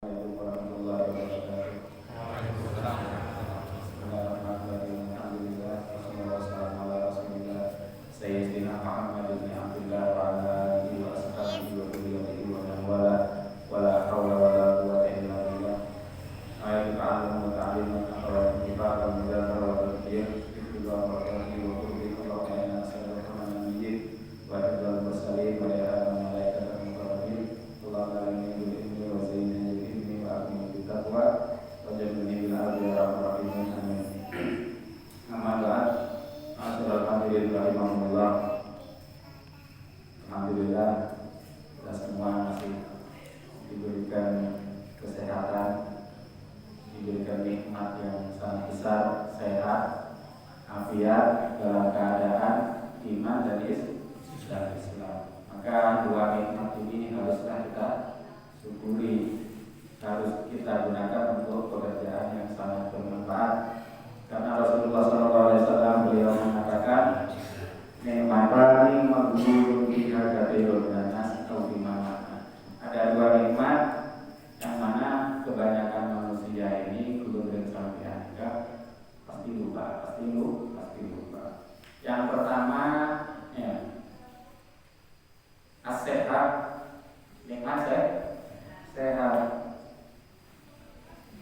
Assalamualaikum warahmatullahi wabarakatuh. Bismillahirrahmanirrahim. Alhamdulillah wassalamu ala rasulillah sayyidina Muhammad bin Abdullah wa ala alihi wa ashabihi wa dzurriyyatihi wa man wala wala haula wala quwwata illa billah. Ayat ta'allum wa ta'liman akhwat nifaqan mudahara wa tadbir ikhtilaf wa tadbir wa qurbi Allah ta'ala sallallahu alaihi wa sallam wa sallim wa ya malaikatan mukarramin Allahumma inni bi'ilmi wa zayyinni taqwa wajibni bil ardi ya rabbal alamin amin. Amma ba'd. Alhamdulillah. Alhamdulillah kita semua masih diberikan kesehatan, diberikan nikmat yang sangat besar, sehat, afiat dalam keadaan iman dan Islam. Maka dua nikmat ini haruslah kita syukuri, harus kita gunakan untuk pekerjaan yang sangat bermanfaat. Karena Rasulullah SAW beliau mengatakan, nikmatani maghlubun biha katsirun minas atau bimana. Ada dua nikmat yang mana kebanyakan manusia ini belum sampai pasti lupa. Yang pertama, ya, as-sehat, nikmat sehat.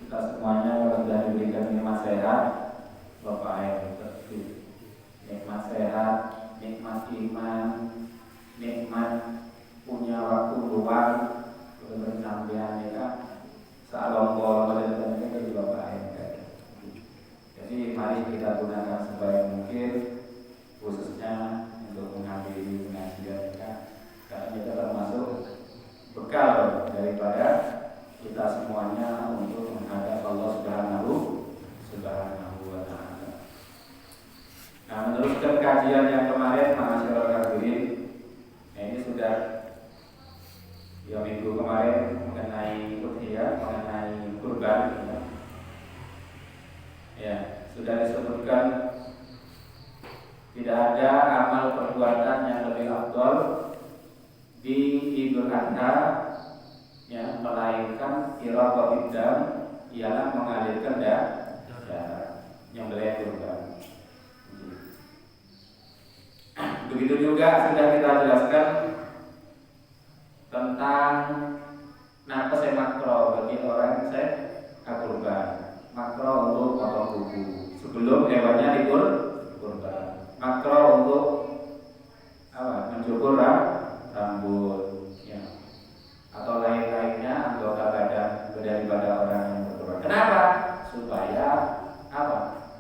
Kita semuanya kalau sudah diberikan nikmat sehat, Bapak air tertib, nikmat sehat, nikmat iman, nikmat punya waktu luang, bersambian ya, salongkol dan itu Bapak air. Jadi mari kita gunakan sebaik mungkin, khususnya untuk menghadiri pengajian ya, karena kita termasuk bekal daripada kita semuanya untuk menghadap Allah Subhanahu wa Ta'ala. Nah, meneruskan kajian yang kemarin, ma'asyiral hadirin, ini sudah minggu kemarin mengenai udhiyah, mengenai kurban. Ya, sudah disebutkan tidak ada amal perbuatan yang lebih afdal di Idul Adha yang melainkan iraqatul dam, ialah mengalirkan darah yang melayani kurban. Begitu juga sudah kita jelaskan tentang nafas makro bagi orang yang kurban, makro untuk potong kuku sebelum hewannya dikurban, makro untuk mencukur rambut ya, atau lain-lainnya anggota badan daripada orang yang berkurban. Kenapa? Supaya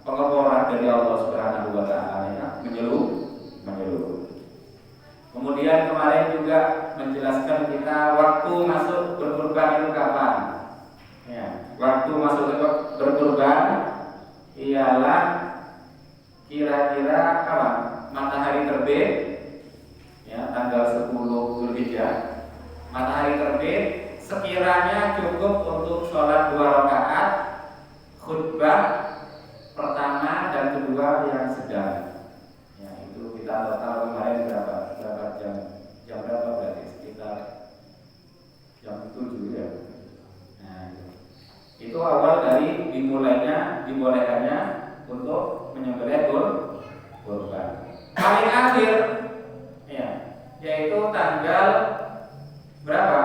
pengeluaran dari Allah Subhanahu wa Ta'ala menyeluruh. Kemudian kemarin juga menjelaskan kita waktu masuk berkurban itu kapan? Ya, waktu masuk berkurban ialah kira-kira kapan? Matahari terbit ya, tanggal 10 Zulhijjah. Matahari terbit, sekiranya cukup untuk sholat 2 rakaat, khutbah pertama dan kedua yang sedang. Ya, itu kita total kemarin berapa jam? Jam berapa berarti? Sekitar jam 7 ya. Nah, itu awal dari dibolehkannya untuk menyembelih kurban. Paling akhir ya, yaitu tanggal berapa?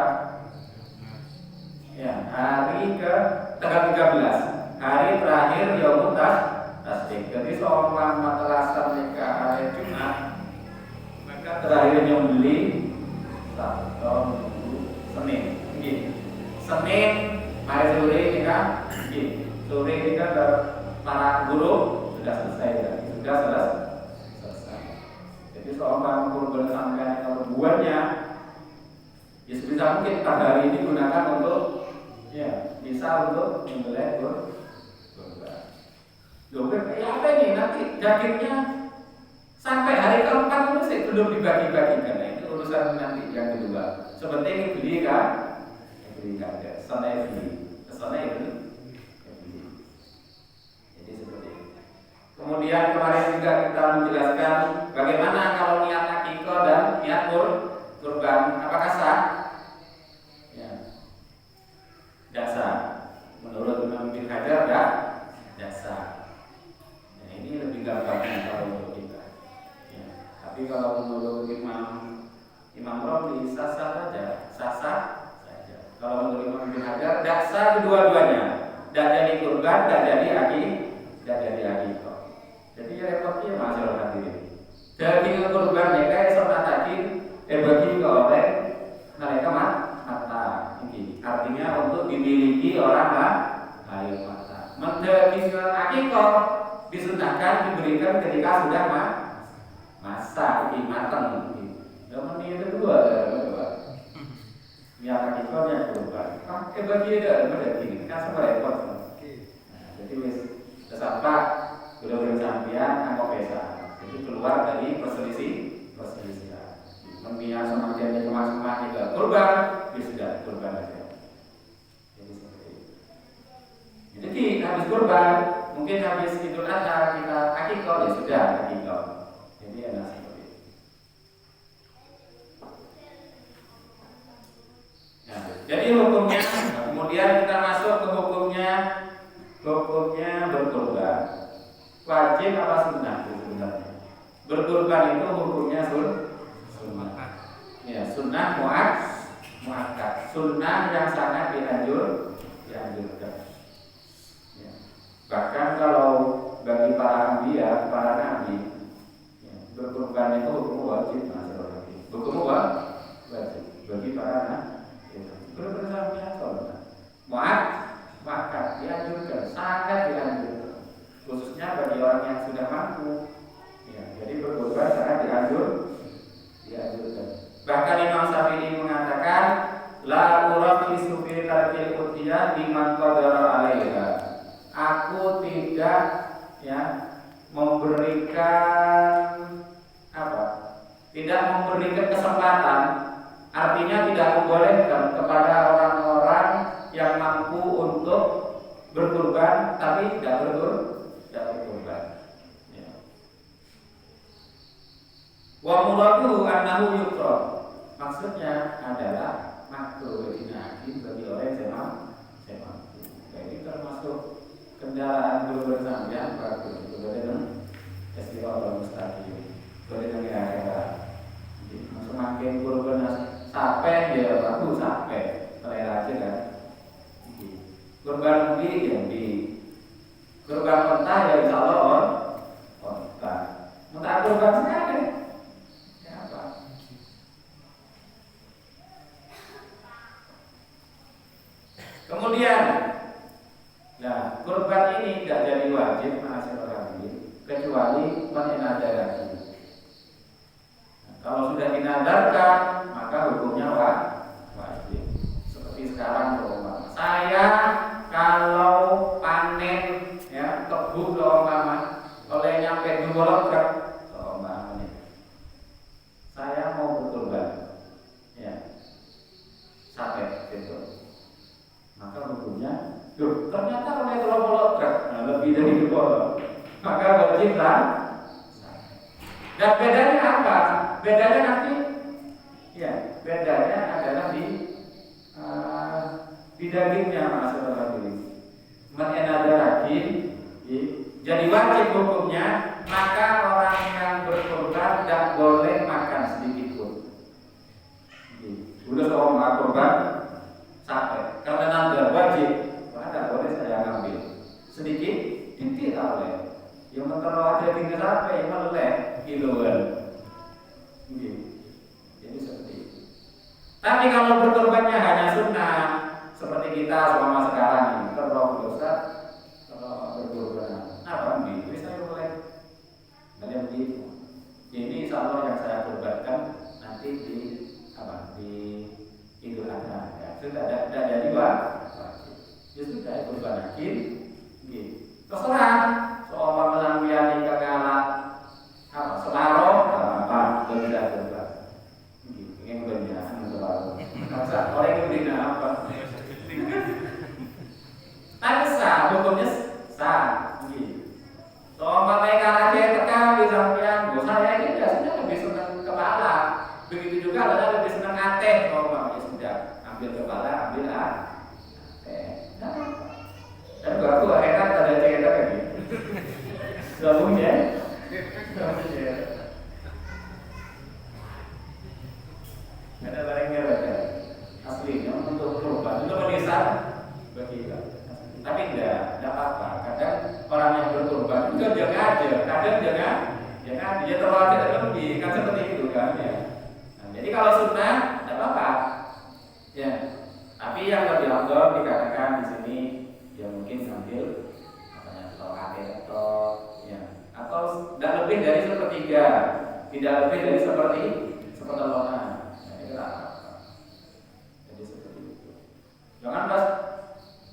Ya, hari ke tanggal 13, hari terakhir Yaumut Tasdik. Jadi seumpama terasa nikah hari Jumat, maka terakhir nyembeli Sabtu, Senin. Senin hari sore nikah, sore nikah para guru sudah selesai. Jadi seumpama kurban sampai kalau buatnya, ya sebisa mungkin pada hari ini gunakan untuk bisa untuk menyembelih kurban. Apa ini nanti dagingnya sampai hari keempat itu sih belum dibagi-bagikan. Nah, itu urusan nanti yang kedua. Seperti beli kan, kesana beli. Jadi seperti itu. Kemudian kemarin juga kita menjelaskan bagaimana kalau niat akikah dan niat kurban, apakah sah? Ya. Tidak agar daksa kedua-duanya, tidak jadi kurban, tidak jadi akikah. Jadi repotnya masalah hadirin. Daging kurban mereka sonatakin bagi ke oleh mereka mata ini. Artinya untuk dimiliki orang lahir mata. Daging akikah disunahkan diberikan ketika sudah masa ini matang. Namun ini kedua yang akikahnya kurban. Bagi ada daging kan sama repot. Jadi sampai belum sampian angkop pesa. Jadi keluar dari perselisihan. Membiar semakin kemas-kemas juga kurban, sudah kurban saja. Jadi seperti itu. Jadi habis kurban, mungkin habis Idul Adha kita akikah, ya sudah akikah. Jadi enak seperti itu. Nah, jadi hukumnya, kemudian kita masuk ke hukumnya berkurban. Wajib apa sunnah sebenarnya? Berkurban itu hukumnya sunnah. Ya, sunnah muakkad. Sunnah yang sangat dianjurkan. Ya. Bahkan kalau bagi para anbiya, para nabi, ya, berkurban itu hukum wajib, hukum wajib bagi para nabi. Berkurban sunnah. Muakkad dianjurkan, sangat dianjurkan. Khususnya bagi orang yang sudah mampu. Ya, jadi berkurban sangat dianjurkan. Bahkan Imam Syafi'i mengatakan la uraqisu fi tarkil udhiyah liman qadara 'alaiha. Aku tidak memberikan tidak memberikan kesempatan, artinya tidak membolehkan kepada orang-orang yang mampu untuk berkurban tapi tidak berkurban. Wa muradu annahu yukrah. Maksudnya adalah makruh dinaki bagi orang yang mampu. Jadi termasuk kendaraan berkurban yang bagus. Itu dengan istilah mustaqim. Dengan kira-kira. Semakin kurban sampai ya bagus sampai selera aja kan. Kurban di kurban onta ya insya Allah onta. Muntah kurban sekali. Kemudian, nah kurban ini tidak jadi wajib masyarakat ini kecuali menadar lagi. Nah, kalau sudah dinadarkan maka hukumnya wajib. Seperti sekarang saya kalau panen kebun oleh nyampe 2 loker saya mau berkurban sampai gitu. Maka hukumnya, ternyata oleh kelompok lebih dari 2, maka wajiblah. Dan bedanya apa? Bedanya nanti, bedanya adalah di dagingnya masalah ini. Menyenada lagi, jadi wajib hukumnya. Maka orang yang berkorban tidak boleh makan sedikit pun. Sudah seorang korban sampai karena nazar wajib, maka boleh saya ngambil sedikit, titik oleh. Yang kalau ada tinggal sampai yang meleleh gitu kan. Jadi seperti itu. Tapi kalau berkorbannya hanya sunnah, seperti kita selama sekarang ini, kalau Ustaz, kalau berkorban apa nih? Bisa boleh. Kalian begitu. Ini insya Allah yang saya korbankan nanti di Idul Adha. Sudah jadi wajib. Ya sudah kurban hakim. Terserah. Seorang melampiani kegala selaro apa tidak kurban. Ingin berjalan selaro. Masa orang yang berdina apa? Tapi sah, hukumnya sah. Seorang mereka aja tekan di samping. Saya ini biasanya lebih senang kepala. Begitu juga ada lebih senang hati. Ya sudah. Ambil kepala, ambil berkila. Tapi tidak apa-apa. Kadang orang yang berkorban itu jangan aja, kadang jangan dia terlalu tidak lebih, kan seperti itu kan ya. Nah, jadi kalau sunnah tidak apa-apa, ya. Tapi yang lebih afdal dikatakan di sini, ya mungkin sambil atau ya, atau tidak lebih dari sepertiga, tidak lebih dari sepertelongan. Nah, itu apa? Jadi seperti itu. Jangan pas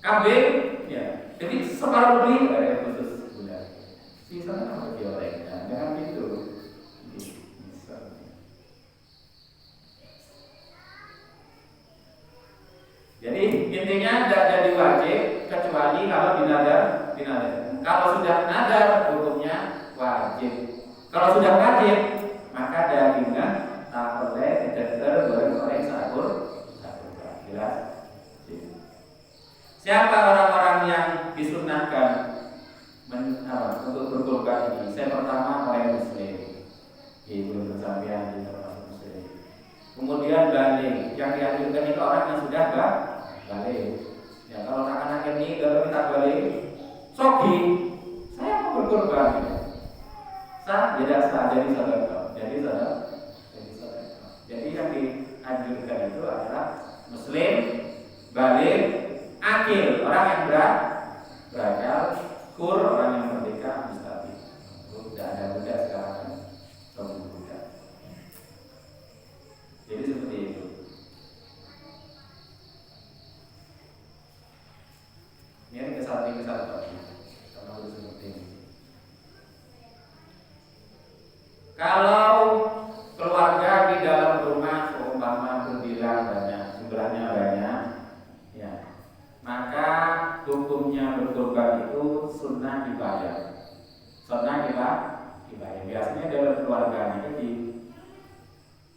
kambing, ya. Jadi separuh lebih ada khusus bulan. Sisanya apa dioreng? Nah, jangan gitu. Bisa. Jadi intinya tidak jadi wajib kecuali kalau dinadar. Kalau sudah nadar hukumnya wajib. Kalau sudah wajib maka dagingnya tak boleh goreng sahur. Jelas? Siapa orang-orang yang disunahkan untuk berkorban ini? Saya pertama orang muslim, ibu bersambian di tempat muslim. Kemudian balik, yang dianjurkan itu orang yang sudah balik. Ya kalau anak-anak ini kalau kita balik, sogi, saya mau berkorban. Sah, tidak sah jadi sedekah. Jadi yang dianjurkan itu adalah muslim, balik, akil, orang yang berakal, kur, orang yang merdeka, mustafi. Tidak ada budak sekarang, kaum budak. Jadi seperti itu. Ini kesalahan karena harus seperti ini. Kalau keluarga di dalam rumah seumpama berbilang banyak, jumlahnya banyak, ya, maka hukumnya berkorban itu sunnah kifayah. Sunnah kifayah. Biasanya dalam keluarga itu di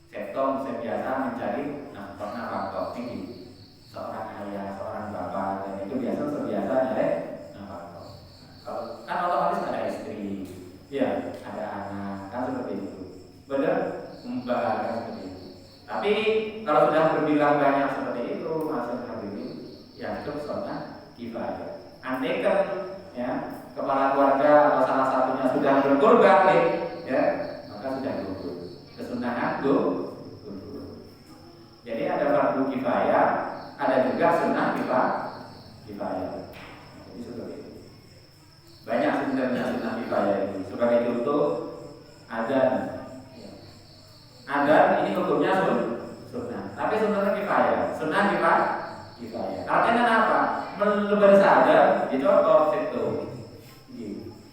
setong biasa mencari nafkah tinggi. Seorang ayah, seorang bapak, dan itu biasa nyari nafkah. Kalau kan otomatis ada istri, ya, ada anak, kan seperti itu. Benar, kan seperti itu. Tapi kalau sudah berbilang banyak seperti itu, maksudnya begini, ya itu sunnah kifayah. Andaikan ya kepala keluarga atau salah satunya sudah berkorban, ya maka sudah gugur. Kesunahan gugur. Jadi ada fardu kifayah, ada juga sunnah kifayah. Jadi seperti itu. Banyak sebenarnya sunnah kifayah ini. Sebagai contoh, adzan. Adzan ini hukumnya sunnah, tapi sunnah kifayah. Sunnah kifayah. Artinya apa? Melebar sadar di contoh situ.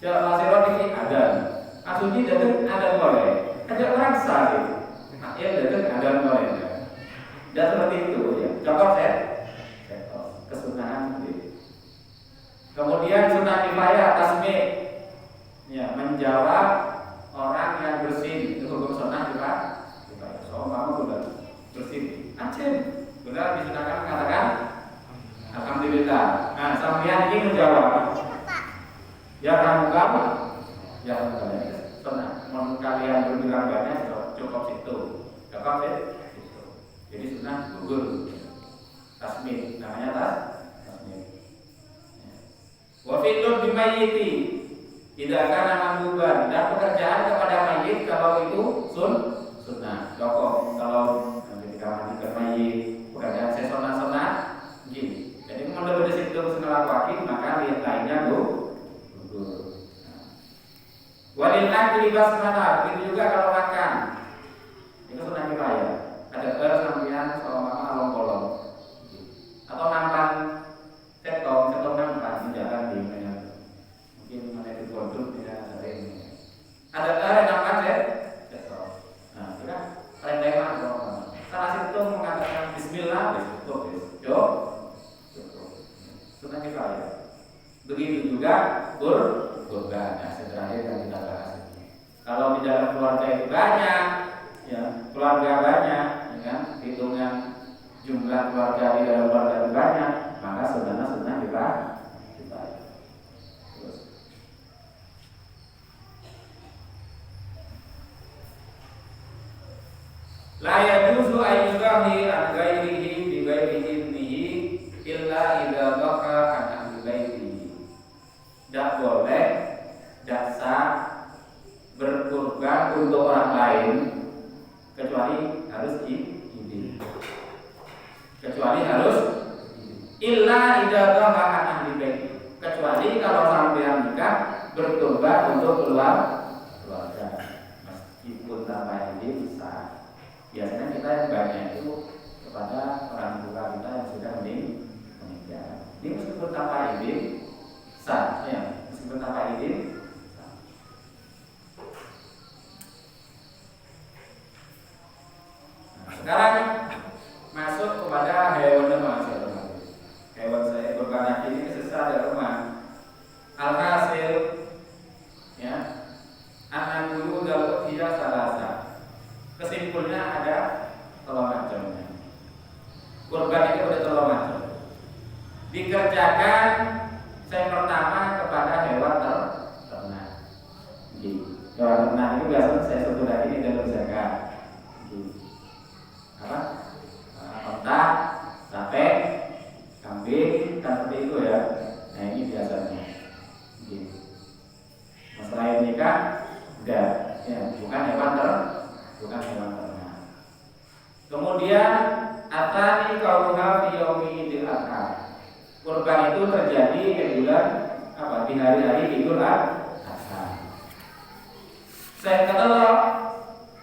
Kalau masih ini adzan. Asumsi datang adzan boleh. Ada orang sakit. Ya datang adzan boleh. Dan seperti itu ya. Contoh kesunahan itu. Kemudian sunnah kifayah tasmi', ya menjawab orang yang bersin, itu hukum sunnah kifayah. So kamu sudah bersin, aceh, benar disunahkan mengatakan alhamdulillah. Nah sampean ini menjawab, ya kamu ya sunnah. Mau kalian berbilang banyak cukup situ, cukup situ. Jadi sunnah gugur. Tasmi', namanya tasmi'. Wa fi'lun bimayyiti tidak akan mandhuban, dan pekerjaan kepada mayit kalau itu sunnah. Contoh kalau ketika mandi mayit, pekerjaan sesona gini. Jadi kalau di situ senelak maka lihat lainnya gugur. Walil akli basmala, itu juga kalau makan. Itu sunnah kifayah. Ada sampean sama along kolong atau nampan setong nampan di jalan di mana mungkin mana di pondok di sana sering ada nampan setong. Nah kita rendengan salah situ mengatakan Bismillah cukup sunnah kifayah. Begitu juga kurban. Nah terakhir yang kita bahas kalau di dalam keluarga itu banyak, ya keluarga banyak, ya, hitungan jumlah keluarga di dalam keluarga itu banyak, maka sunnah kifayah. Terus la yajuzu ayyudahi an ghairihi bi ghairi idnihi illa illa idza dhaha an ahli bait, kecuali kalau sampean nikah bertobat untuk keluarga, meskipun tanpa izin bisa. Biasanya kita yang banyak itu kepada orang tua kita yang sudah meninggal. Ini meskipun tanpa izin sah, ya, meskipun tanpa izin sah. Nah, sekarang masuk kepada hewan manusia. Hewan saya berbana ini sesat dari rumah. Alhasil, ya, anak dulu dalam dia salasa. Kesimpulannya ada telur macamnya. Kurban itu ada telur macam. Dikerjakan yang pertama kepada hewan ternak. Hewan ternak itu biasanya saya sebut lagi ini dalam zakat. Apa? Onta, sapi, kambing, dan seperti itu ya. Nah ini biasanya. Masalah ini kan enggak, ya, bukan hewan ternak. Kemudian atani kauluha fi yaumi idil adha. Kurban itu terjadi di bulan apa? Di hari-hari Idul Adha. Saya kata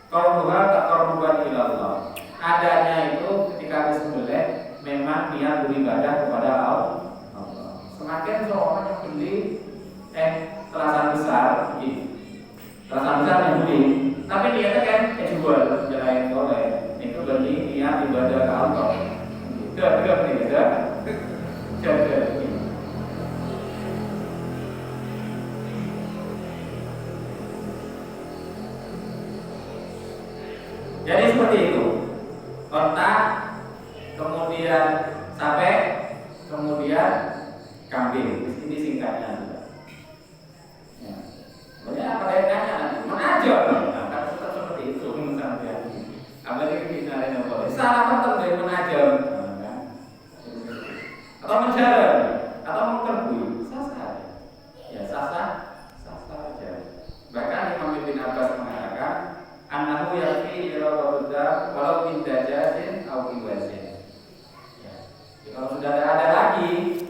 kauluha taqarruban ila Allah. Adanya itu ketika disembelih memang niat beribadah kepada Allah. Semakin seorang yang beli terasan besar, terasan besar yang beli, tapi niatnya kan jual, jalan boleh. Itu berarti niat ibadah ke Allah. Tidak jaga. Jadi seperti itu. Onta, kemudian sapi, kemudian kambing. Ini singkatnya juga. Ya. Banyak apa kaitannya nanti? Menajam. Nah, tetap seperti itu misalnya. Apalagi kita yang boleh. Salah penting dari menajam. Atau menjalan, atau mengkerbui, sah-sah. Ya sah-sah aja. Bahkan Imam Ibn Abbas mengatakan, annahu yakfi irawadudda walau min dajajin au iwazin. Ya. Kalau sudah ada lagi,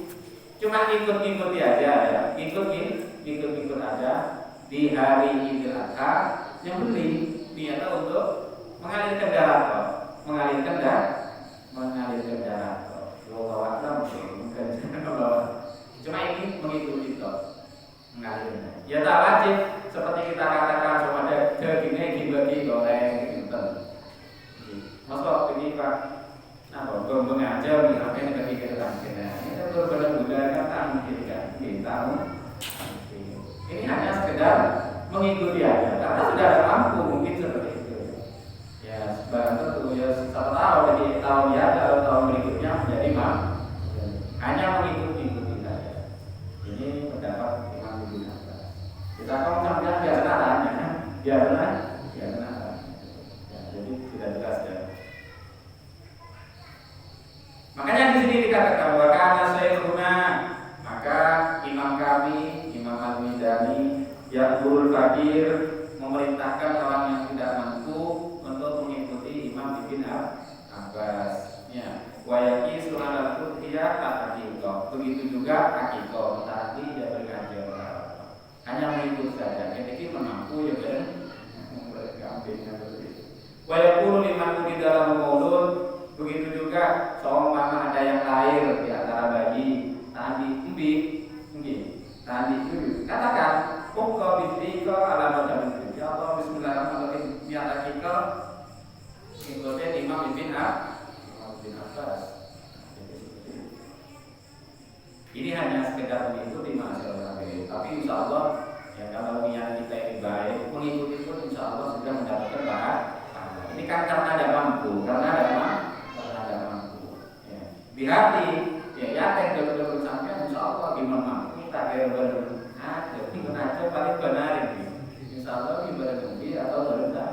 cuma ikut-ikuti aja ya, ikut aja di hari Idul Adha yang beli niatnya untuk mengalirkan darah, mengalirkan darah. Cuma ini mengikuti mengalir. Ya tak wajib seperti kita katakan cuma ada dagingnya dibagi goreng gitu. Masuk ini Pak, nah gombong aja apa yang kepikiran kita. Ini berbeda-beda kan mungkin kan kita. Ini hanya sekedar mengikuti aja karena sudah ada lampu mungkin seperti itu. Ya sebarang tentu ya satu tahun jadi tahun ya tahun berikutnya menjadi hanya mengikuti saja. Ini pendapat Imam Ibn Abbas. Kita kalau sampai biasa tanya, biasa. Ya, jadi tidak jelas ya. Makanya di sini dikatakan bahwa karena saya guna, maka imam kami, Imam Al-Mizani, yang guru fakir memerintahkan orang yang tidak mampu untuk mengikuti Imam Ibn Abbas. Ya. Wayaki surah al-Qur'iyah al-Aqiqah. Begitu juga Aqiqah. Tadi dia berkajar hanya mengikut saja. Ketika mampu ya Wayakulu liman di dalam maulud. Begitu juga seumpama ada yang lahir di antara bayi tadi tadi itu katakan pokok bismika alamat dan ya Allah bismillahirrahmanirrahim niat Aqiqah ikutin Imam Ibn Abbas. Ini hanya sekedar mengikuti masalah tapi insya Allah ya kalau niat kita ini baik mengikuti pun insya Allah sudah mendapatkan pahala. Ini kan karena ada mampu, ya. Di hati ya yakin betul-betul sampai insya Allah gimana mampu tak kira ada ikut aja paling benar ini insya Allah ibadah mungkin atau berendah.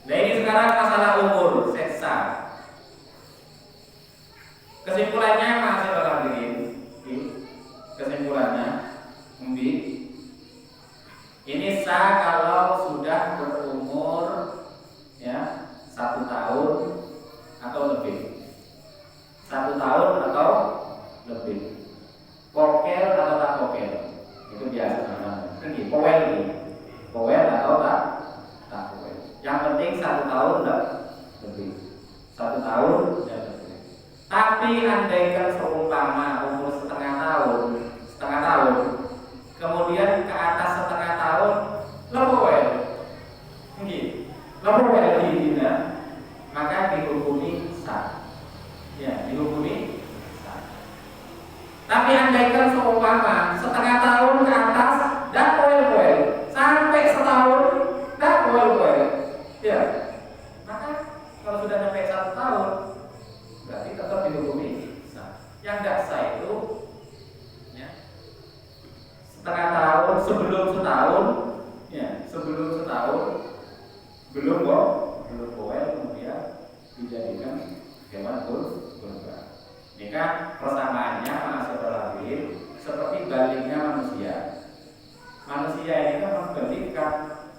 Nah ini sekarang masalah umur seksa. Kesimpulannya masih hadirin. Kesimpulannya ini sah kalau sudah berumur ya 1 tahun atau lebih. lebih. Kokel atau tak kokel itu biasa namanya. Tinggi, powel ini, powel atau tak powel. Yang penting 1 tahun enggak lebih. 1 tahun dan lebih. Tapi andaikan seumpama umur setengah tahun, kemudian ke atas setengah tahun, lewel, tinggi, lewel dihina, maka dihukumi sah. Ya, dihukumi sah. Tapi andaikan seumpama setengah tahun ke atas, dah poel-poel, sampai setahun, dah poel-poel. Ya, maka kalau sudah sampai 1 tahun, berarti tetap dihukumi sah. Yang tidak sah itu, ya, setengah tahun sebelum setahun, ya, sebelum setahun, belum poel, kemudian dijadikan hewan kurban. Ini kan persamaannya masyarakat seperti baliknya manusia. Manusia ini kan membalikan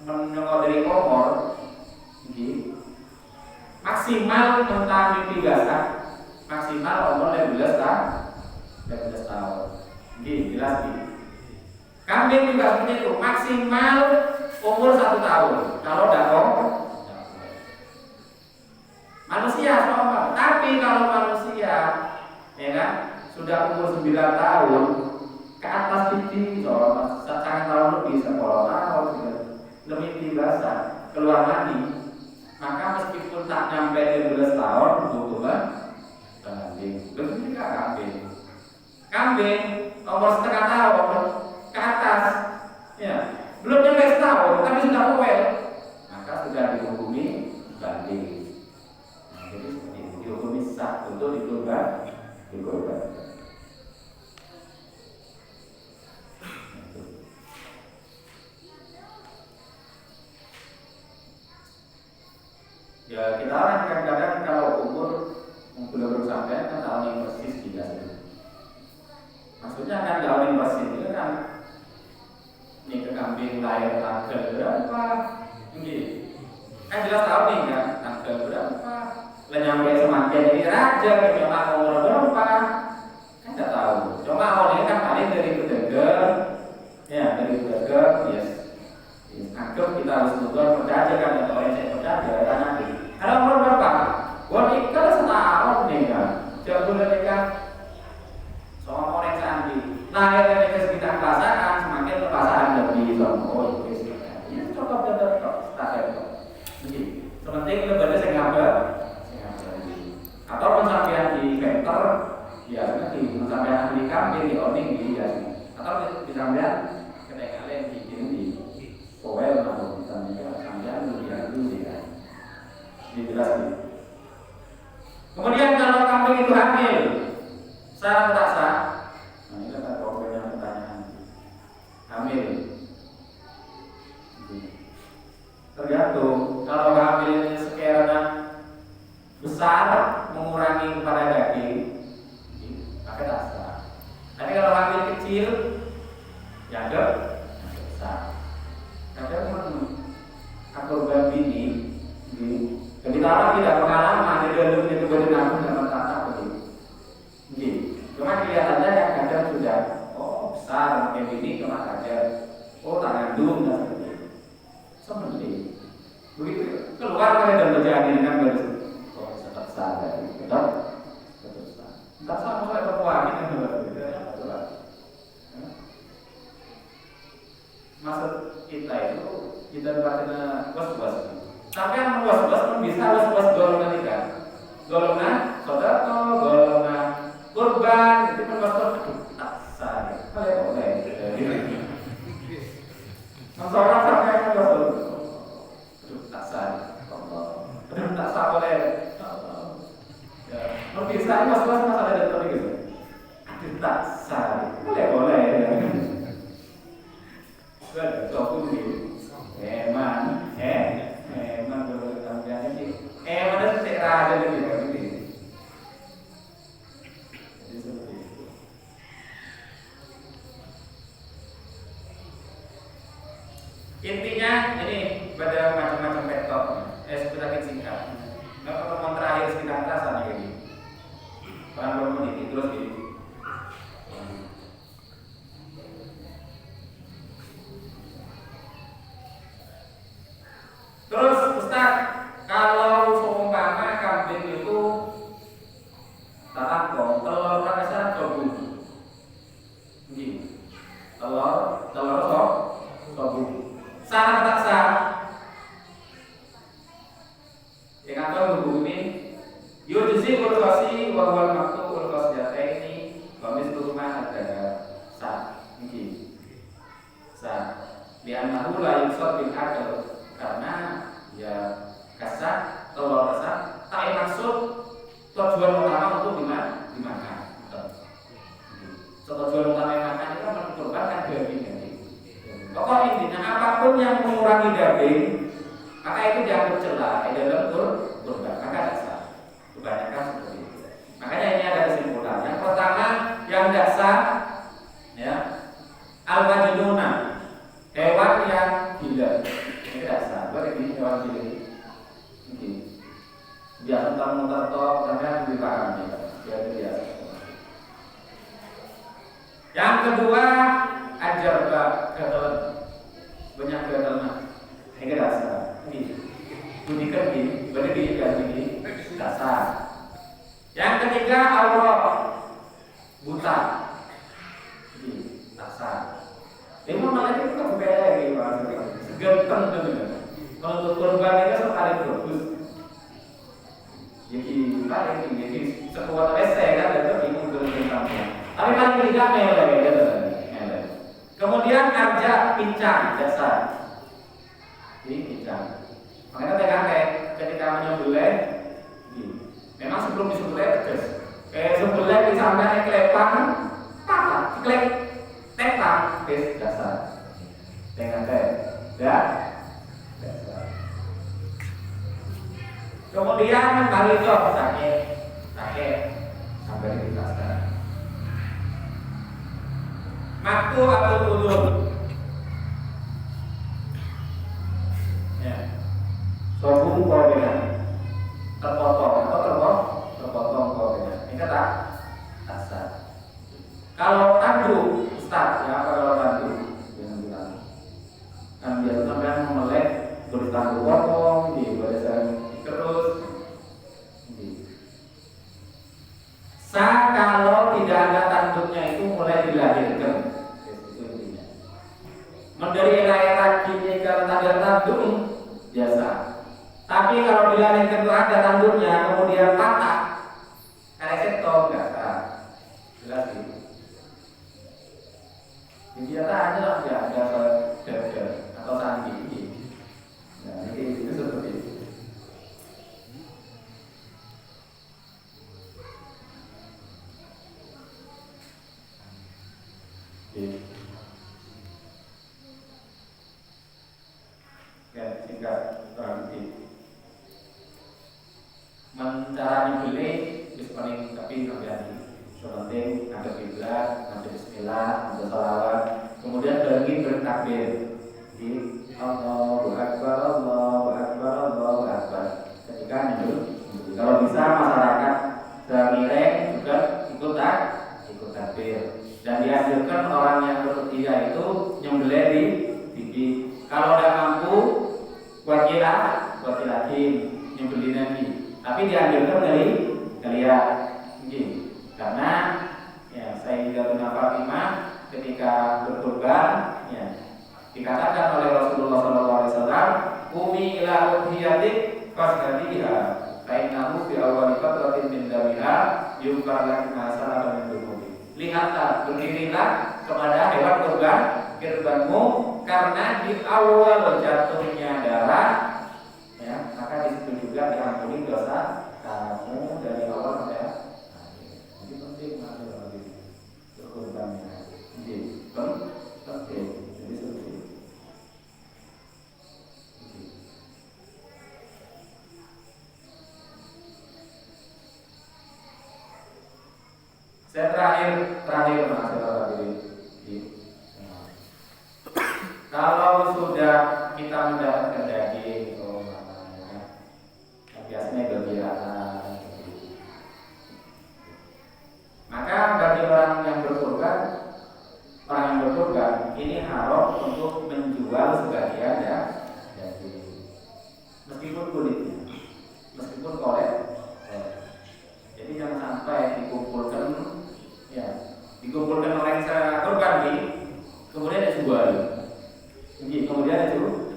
menyokodari komor, maksimal tentang mimpi basah, maksimal umur 15 tahun. Ini jelas nih. Kambing juga seperti itu, maksimal umur 1 tahun. Kalau tidak manusia sama, tapi kalau manusia, ya kan, sudah umur 9 tahun ke atas titik, sangat tahun lebih, 10 tahun, lebih basah, keluar lagi, maka meskipun tak nyampe 15 tahun, hukuman kambing. Begitu juga kambing umur setengah tahun ke atas, ya, belum nyampe setahun, tapi sudah poel, maka sudah dihukumi banding. Jadi dihukumi sah untuk dikurban. Ya kita orang kadang-kadang kalau umur belum sampai kan tahun yang persis tidak. Maksudnya kan tahun yang persis itu kan ini ke kambing lahir tanggal berapa, ini kan jelas tahun nih kan tanggal berapa. Nyampe semakin jadi raja, cuma umur berapa kan tidak tahu. Cuma awal ini kan paling dari pedagang, ya dari pedagang, yes. Anggap kita harus nonton percaya kan, atau orang saya percaya tanya nanti. Ada umur berapa? Buat ikan setahun nih kan, jauh boleh kan. Soal orang sandi, lahir dari sekitar pasangan, semakin pasangan lebih sombong. Ini cukup tetap tak ada. Sementing lebih saya ngabar. Atau pensampaian di vektor, biasanya di pensampaian di kambing, di oning, di biasanya. Atau disampaian ketika kalian di powel atau disampaian di kan. Ini jelas nih. Kemudian kalau kambing itu hamil, sah atau tak sah? Nah ini kan problemnya pertanyaan. Hamil. Tergantung. Kalau hamil sekiranya besar mengurangi kepada daging, maka tak sah. Tapi kalau hamil kecil, ya ada besar. Kadang kurban bini, jadi orang tidak pengalaman di dalam itu badan aku dapat tata begitu. Cuma kelihatannya yang kadang sudah, oh besar, kayak bini cuma saja, oh tak ngandung dan sebagainya. Seperti begitu keluar dari dalam jalan dengan bersih. Sadar, tetap sah. Tak sama kayak perempuan ini maksud kita itu kita berarti was-was. Tapi yang was-was pun bisa was-was golongan tiga. Golongan sodako, golongan kurban, itu pun was-was tak sah. Kalau boleh, mensorot sampai yang was-was tak sah. Tak sah boleh. Bisa mas-mas masalah dokter gitu. Tak sah. Boleh. Suatu gitu. Emang kalau tampilannya sih. Ada setiap raja gitu. Jadi seperti itu. Intinya ini pada macam-macam vektor. Sebentar singkat. Nah pertemuan terakhir sekitar rasanya ini. Orang bermenit terus gini. qasad bil akal, karena ya kasar atau kasar tak maksud tujuan utama untuk dimakan. Tujuan utama makan itu kan mengorbankan daging. Pokok intinya apapun yang mengurangi daging maka itu dianggap celah dalam kurban, maka dasar. Kebanyakan seperti itu. Makanya ini ada kesimpulan. Yang pertama yang dasar ya al-majnuna, hewan yang gila. Ini dasar. Berarti hewan gila. Ini biasa muter-muter tok sampai dipahami ya biasa. Yang kedua ajar gatal, banyak gatalnya. Ini dasar. Ini budikan ini, berarti ini dasar. Yang ketiga Allah buta. Ini dasar. Memang malah itu kan berbeda gitu maksudnya. Seganteng tuh. Kalau untuk kurban itu sekali bagus. Jadi sekuat WC kan itu bingung tentang. Tapi paling tidak meleleh. Kemudian arja pincang dasar. Ini pincang. Makanya kakek ketika menyembelih, memang sebelum disembelih tegas. Sembelih disampaikan klepang, patah, klep, tentang, dasar. Dengan ya. Kemudian kali itu sakit sampai dijelaskan. Maktu atau udun, ya, sobung korbena, terpotong atau terpotong korbena. Ini kata dasar. Kalau tanduk, Ustaz, ya kalau tanduk, jangan bilang. Kan biasa sampai melek bertanduk potong, di barisan terus. Kalau tidak ada tanduknya itu mulai dilahirkan. Dari lahir kini kalau tanda tanduk biasa. Tapi kalau dilahirkan itu ada tanduknya kemudian patah, karena seto biasa. Jelas sih. Biasa aja ya ada dada atau sandi. Nah ini seperti itu. Ya, singkat berarti cara nyembelih itu paling tapi hati-hati. Penting ada kiblat, ada bismillah, ada salawat, kemudian bertakbir. Di Allahu Akbar, Allahu Akbar, Allahu Akbar. Ketika nyembelih, kalau bisa masyarakat semireng juga ikut takbir. Dan dianjurkan orang yang bertiga itu nyembelih di gigi. Kalau tidak mampu, buat lagi nyembelih nanti. Tapi dianjurkan dari lihat, karena ya Sayyidatuna Fatimah ketika berkurban, ya dikatakan oleh Rasulullah SAW, "Umi ila udhiyatik fasghadiha, fainahu fi awwali fatratin min damiha yukar laki masalah min dunubi." Lihatlah, berdirilah kepada hewan kurbanmu karena di awal jatuhnya darah, ya, maka di situ juga diampuni dosa kamu dari awal sampai akhir. Jadi penting masalah berkurbannya. Jadi penting. Jadi seperti itu. Saya terakhir masalah kalau sudah kita mendapatkan daging, biasanya gembiraan, maka bagi orang yang berkurban ini haram untuk menjual sebagian ya daging, meskipun kulitnya, meskipun kolek. Jadi jangan sampai dikumpulkan orang yang kurban kemudian dijual. Kemudian itu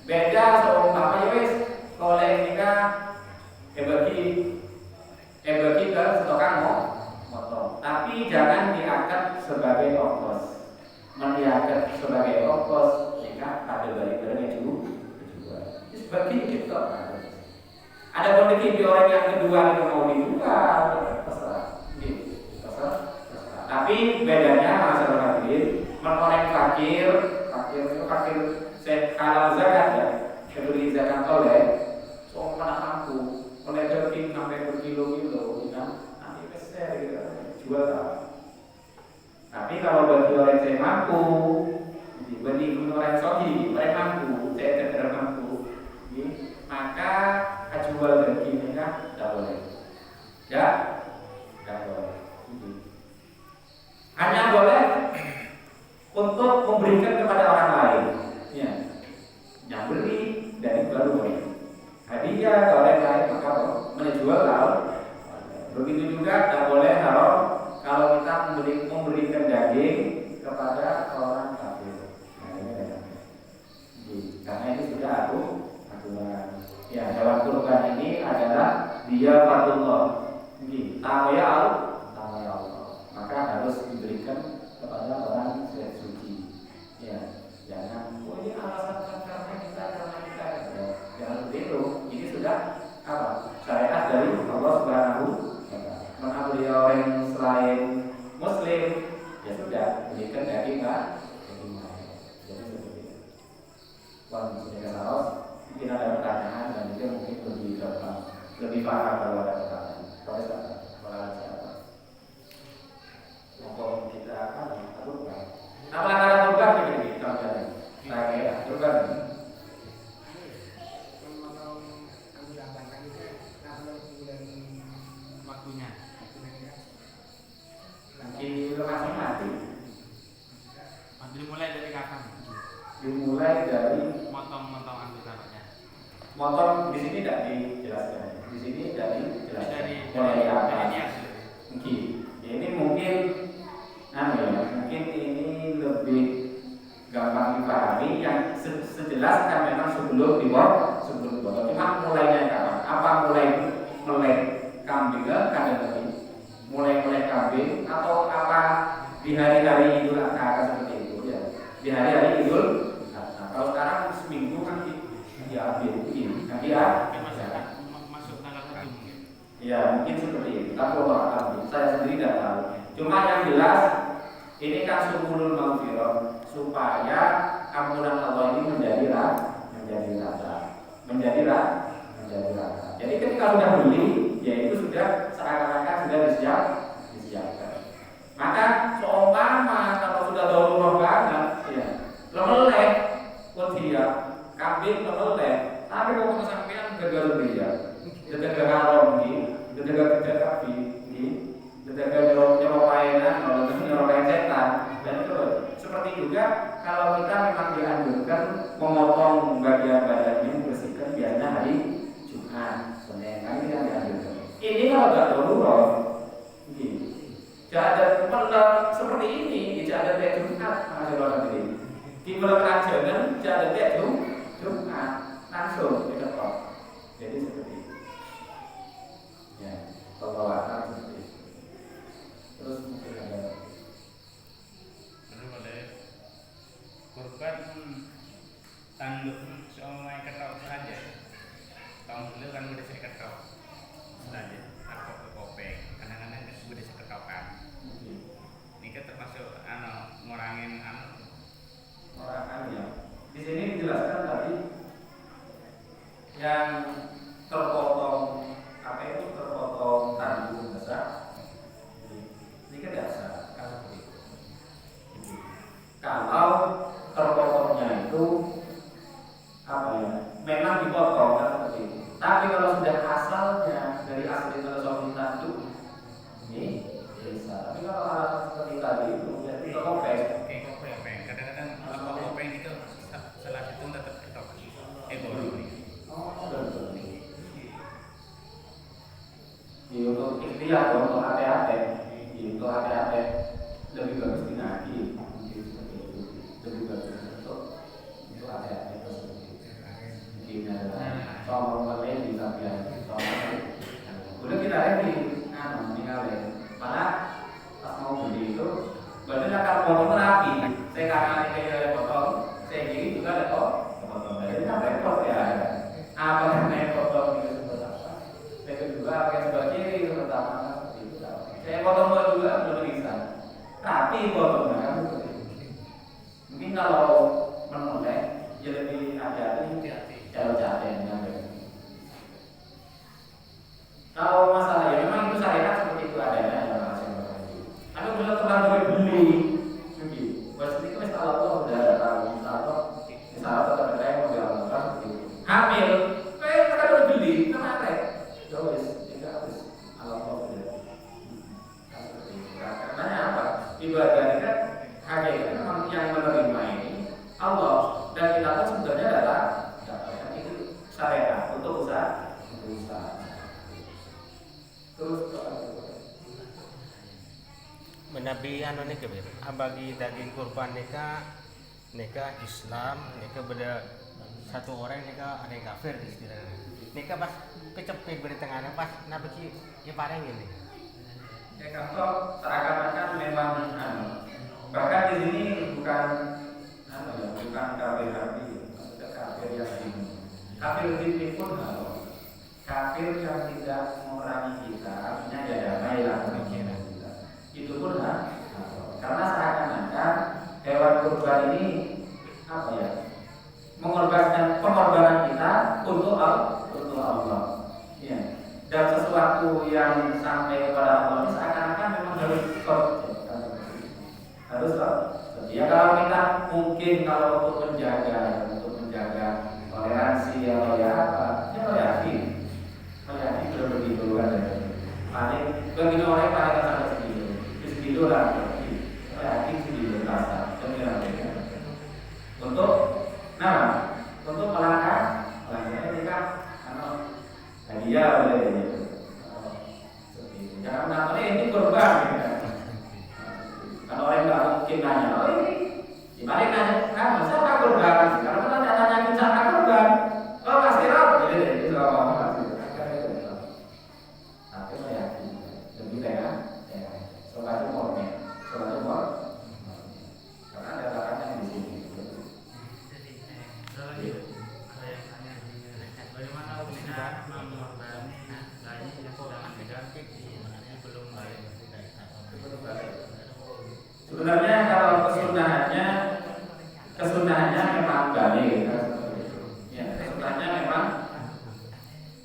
beda seumpama wis oleh kita bagi ke tukang motong, tapi jangan diangkat sebagai ongkos. Mendiangkat sebagai ongkos nikah ada barang-barang yang dijual. Seperti itu ada. Ada kondisi orang yang kedua itu mau dijual, terserah. Terserah. Tapi bedanya masalah hadirin, menoreh fakir itu kalau zakat ya, beli zakat oleh seorang mampu, oleh daging sampai berkilo-kilo, nanti besar gitu, jual tak. Tapi kalau bagi orang saya mampu, bagi orang sohi, orang mampu, saya tidak mampu, maka jual dagingnya tidak boleh, ya, tidak boleh. Hanya boleh untuk memberikan kepada orang lain, ya, yang beli dari baru boleh. Hadiah ke orang lain maka menjual kalau begitu juga tidak boleh kalau kita memberikan daging kepada orang kafir. Karena ini sudah aturan. Ya, dalam Quran ini adalah dia patullah. Tahu ya Allah. Maka harus diberikan kepada orang suci. Ya, jangan ini alasan karena kita. Ya, jangan begitu. Ini sudah syariat dari Allah Subhanahu wa taala. Maka beliau yang selain muslim ya sudah berikan daging lah. Jadi seperti itu. Sudah salah. Mungkin ada pertanyaan dan juga mungkin lebih paham kalau ada pertanyaan. Kalau ada siapa? Monggo kita berubah. Apa berubah begini contohnya? Saya berubah. Waktunya. Nanti lokasi mati. Dimulai dari kapan? Dimulai dari motong anggotanya. Motong di sini tidak dijelaskan. Di sini dari dari apa? Mungkin. Ini mungkin mungkin ini lebih gampang dipahami yang sejelas kan memang sebelum dipotong. Cuma mulainya kapan? Apa mulai kambing kandang tadi? Mulai kambing atau apa di hari-hari Idul Adha seperti itu ya? Di hari-hari Idul Adha. Kalau sekarang seminggu kan diambil nanti masuk tanggal 1 mungkin. Ya mungkin seperti itu. Tapi saya sendiri tidak tahu. Cuma yang jelas ini kan sumulul maghfirah supaya ampunan Allah ini menjadi rata. Jadi ketika sudah beli, ya itu sudah seakan-akan sudah disiapkan. Maka seumpama kalau sudah darurat banget, ya lemelek, dia kambing lemelek, tapi kalau kesampaian gagal dia, gagal haram gagal kafi, gagal nyorokain setan, dan itu seperti juga kalau kita memang dianjurkan memotong bagian badannya bersihkan biasanya hari Jumat, Senin, ini kan dianjurkan. Ini kalau tidak darurat, tidak ada seperti ini, tidak ada tiap Jumat, di melakukan jangan tidak ada tiap Jumat, langsung diketok. Jadi seperti itu. Ya, pembawakan seperti itu. Terus mungkin ada. Terus boleh korban tanduk semuanya ketok saja. Tahun dulu kan udah saya ketok saja. Aku ke kopeng, kadang-kadang udah saya ketokan. Ini kan termasuk ngurangin ya. Di sini dijelaskan tadi yang terpotong tanduk besar. Ini kan dasar kan seperti itu. Kalau terpotongnya itu memang dipotong kan seperti itu. Tapi kalau sudah asalnya dari asli filosofi tanduk ini bisa. Tapi kalau alasan seperti tadi itu jadi kopeng. Kadang-kadang kalau kopeng itu setelah itu tetap ketok. Baru nih. Untuk ikhtiar, untuk hati-hati, lebih bagus dinagi, mungkin seperti itu, lebih bagus untuk hati-hati tersebut. Mungkin adalah soal di samping udah kita ready, tinggalin. Malah pas mau beli itu, badan akan potong rapi. Saya karena kayak potong, saya gini juga potong juga belum bisa. Tapi potongnya kan mungkin kalau menoleh ya lebih hati-hati cara caranya. Kalau masalah ya memang itu syariat seperti itu adanya ya masalah. Tapi kalau terlalu beli, begitu. Pasti itu masalah Allah udah tahu misalnya tetap saya mau bilang seperti itu. Hamil, mereka udah beli, kenapa? Jauh tidak habis Allah udah. Karena apa? Ibadah ini kan hakikat memang yang menerima ini Allah dan kita pun sebenarnya adalah itu syariat untuk usaha. Terus menabi anu nika bagi daging kurban nika Islam nika beda satu orang nika ada yang kafir istilahnya nika pas kecepet beri tengahnya pas nabi ki ya pareng ini ya kalau seakan-akan memang bahkan di sini bukan bukan kafir hati maksudnya kafir yakin kafir ini pun kafir yang tidak memerangi kita artinya ya damai lah pemikiran kita itu pun karena seakan-akan hewan kurban ini apa ya mengorbankan pengorbanan kita untuk Allah ya. Dan sesuatu yang sampai kepada Allah ini seakan-akan memang harus ya kalau kita mungkin kalau untuk menjaga toleransi atau ya apa ya yakin sudah begitu kan paling bagi orang paling sampai segitu lah yakin segitu rasa untuk untuk melangkah ini kan hadiah boleh gitu jangan menangkapnya ini kurban kalau orang nggak mungkin nanya ini gimana nanya siapa kurban kalau kita nanya siapa kurban pasti roh jadi itu ngomong karena ada larangan di sini. Bagaimana Ustaz mengorbankan lain yang sedang didamping sebenarnya belum balik. Sebenarnya kalau kesunahannya memang balik. Ya, kesunahannya memang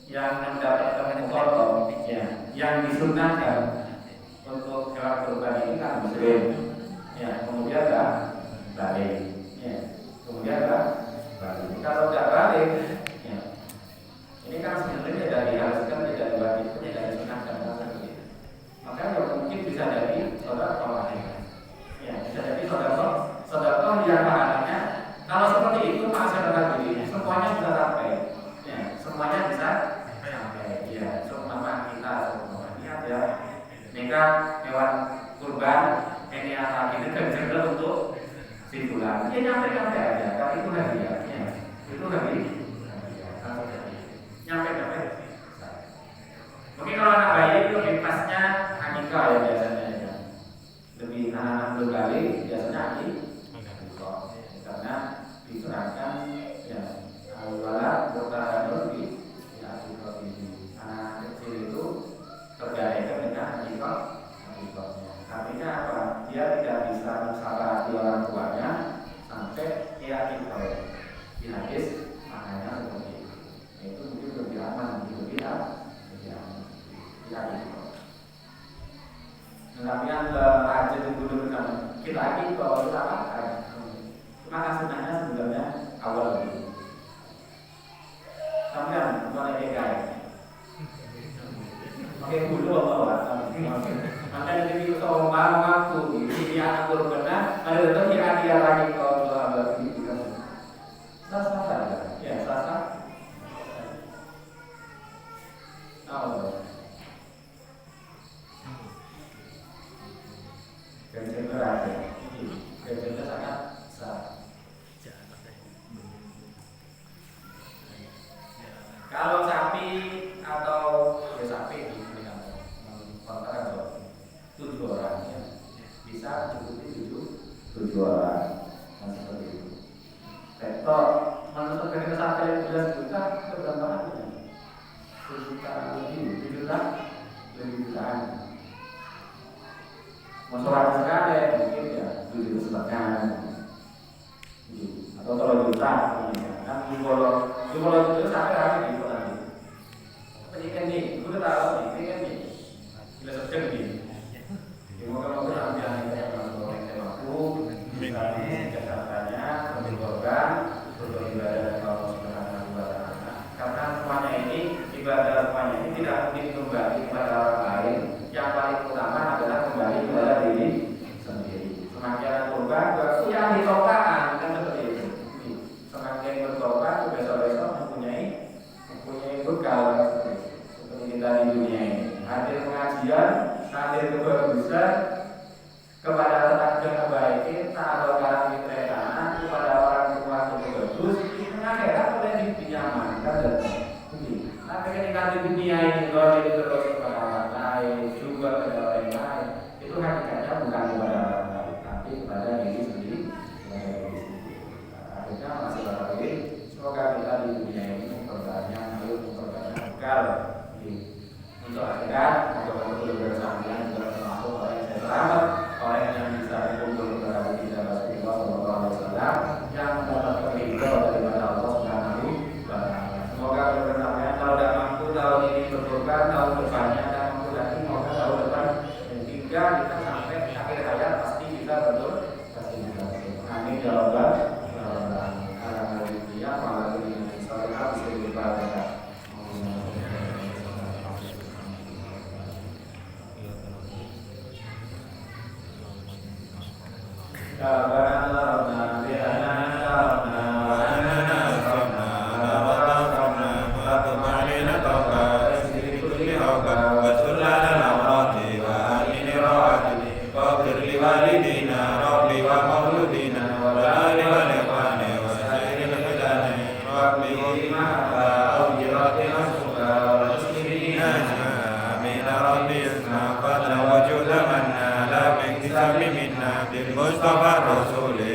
yang mendapatkan potong yang disunahkan untuk hewan kurban ini kan muslim ya kemudian balik ya kemudian balik kalau tidak balik ya ini kan sebenarnya tidak diharuskan tidak diwajibkan tidak disunahkan maka ya mungkin bisa jadi saudara ya bisa jadi saudara yang pahalanya kalau seperti itu masyarakat ini semuanya bisa sampai ya semuanya bisa sampai ya semua kita semua ini ada nikah hewan kurban ini anak ini kerja untuk simpulan ya nyampe aja tapi itu hadiah itu nyampe mungkin kalau anak bayi itu lebih pasnya akikah ya biasanya ya. Lebih anak berkali biasanya akikah karena diserahkan ya al-walad bertahanul di akikah ini anak kecil itu terkait dengan akikah. Artinya apa? Dia tidak bisa mensalahati orang tuanya sampai dia akikah. Di hadis maknanya seperti itu. Itu mungkin lebih aman, lebih aman. Tapi yang aja dulu bersama kita akikah itu apa? Maka sebenarnya awal dulu. Sampai mulai DKI. Pakai dulu apa? Maka dari itu orang mengaku ini anak kurban, ada tetap dia lagi kalau ada gitu kan. Sasa saja, ya sasa. Oh. Kerja berada, kerja sangat sah. Kalau sapi atau ya sapi ini kan kontak 7 orang ya. Bisa cukupi 7 orang seperti itu. Rektor menurut kerja sampai 11 juta itu berapa harganya? 7 juta lebih, 7 juta lebih jutaan. masalah sekali mungkin ya itu sebabnya atau kalau juta kan kalau itu sampai hari gitu nanti apa ini kan nih gue udah tahu ini kan nih kita sedang nih kalau gue ambil yang aku misalnya Jakartanya menentukan untuk ibadah Allah Subhanahu wa Ta'ala karena semuanya ini ibadah semuanya ini tidak mungkin kembali kepada orang lain yang paling utama adalah kembali kepada diri sendiri semakin kurban yang ditokakan kan seperti itu semakin bertobat besok-besok mempunyai bekal seperti kita di dunia ini hadir pengajian hadir kebagusan kepada tetangga kebaikan taruh barang di tanah kepada orang tua yang bagus akhirat boleh dinyamankan dan tapi ketika di dunia ini kalau terus kepada orang lain juga kepada orang lain itu hakikatnya bukan kepada orang lain tapi kepada diri sendiri akhirnya masih lagi semoga kita di dunia ini memperbanyak bekal untuk akhirat untuk bersambian juga termasuk orang yang selamat orang yang bisa berkumpul kepada kita Rasulullah SAW yang mendapatkan ridho daripada Allah Subhanahu wa Ta'ala. Semoga bersambian kalau tidak mampu tahun ini berkorban tahun depannya dan mampu lagi semoga tahun depan dan hingga kita sampai akhir hayat pasti bisa betul pasti bisa. Amin ya Allah. Alhamdulillah malah ini saya bisa dibaca. بالمصطفى الرسول